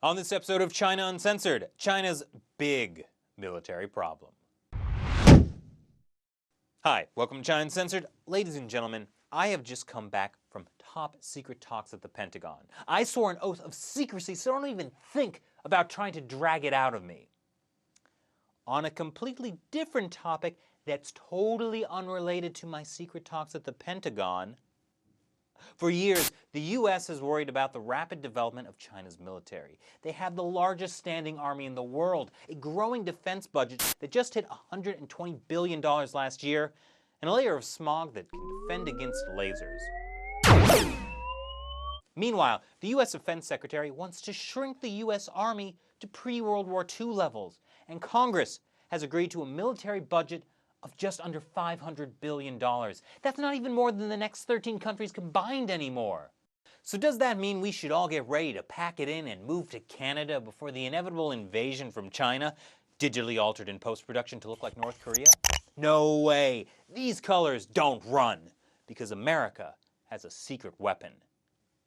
On this episode of China Uncensored, China's big military problem. Hi, welcome to China Uncensored. Ladies and gentlemen, I have just come back from top secret talks at the Pentagon. I swore an oath of secrecy, so don't even think about trying to drag it out of me. On a completely different topic that's totally unrelated to my secret talks at the Pentagon, for years, the U.S. has worried about the rapid development of China's military. They have the largest standing army in the world, a growing defense budget that just hit $120 billion last year, and a layer of smog that can defend against lasers. Meanwhile, the U.S. Defense Secretary wants to shrink the U.S. Army to pre-World War II levels, and Congress has agreed to a military budget of just under $500 billion. That's not even more than the next 13 countries combined anymore. So does that mean we should all get ready to pack it in and move to Canada before the inevitable invasion from China, digitally altered in post-production to look like North Korea? No way! These colors don't run, because America has a secret weapon: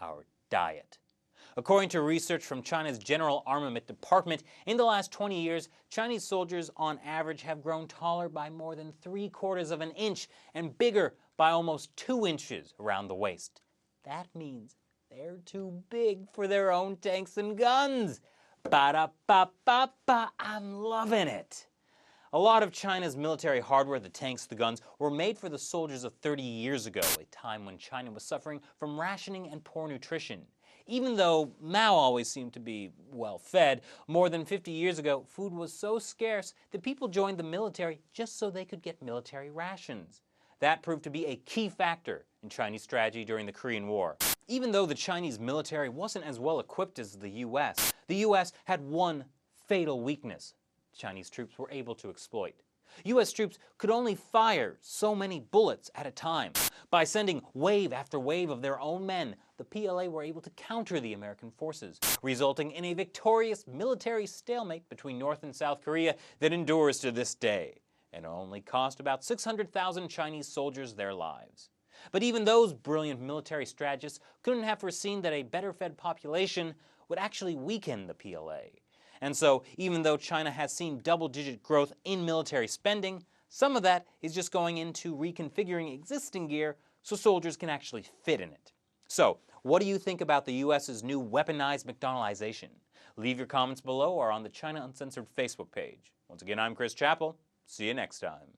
our diet. According to research from China's General Armament Department, in the last 20 years, Chinese soldiers on average have grown taller by more than 3/4 of an inch and bigger by almost 2 inches around the waist. That means they're too big for their own tanks and guns. Ba-da-ba-ba-ba, I'm loving it. A lot of China's military hardware, the tanks, the guns, were made for the soldiers of 30 years ago, a time when China was suffering from rationing and poor nutrition. Even though Mao always seemed to be well-fed, more than 50 years ago, food was so scarce that people joined the military just so they could get military rations. That proved to be a key factor in Chinese strategy during the Korean War. Even though the Chinese military wasn't as well equipped as the U.S. had one fatal weakness Chinese troops were able to exploit. U.S. troops could only fire so many bullets at a time. By sending wave after wave of their own men, the PLA were able to counter the American forces, resulting in a victorious military stalemate between North and South Korea that endures to this day, and only cost about 600,000 Chinese soldiers their lives. But even those brilliant military strategists couldn't have foreseen that a better-fed population would actually weaken the PLA. And so, even though China has seen double-digit growth in military spending, some of that is just going into reconfiguring existing gear so soldiers can actually fit in it. So, what do you think about the U.S.'s new weaponized McDonaldization? Leave your comments below or on the China Uncensored Facebook page. Once again, I'm Chris Chappell. See you next time.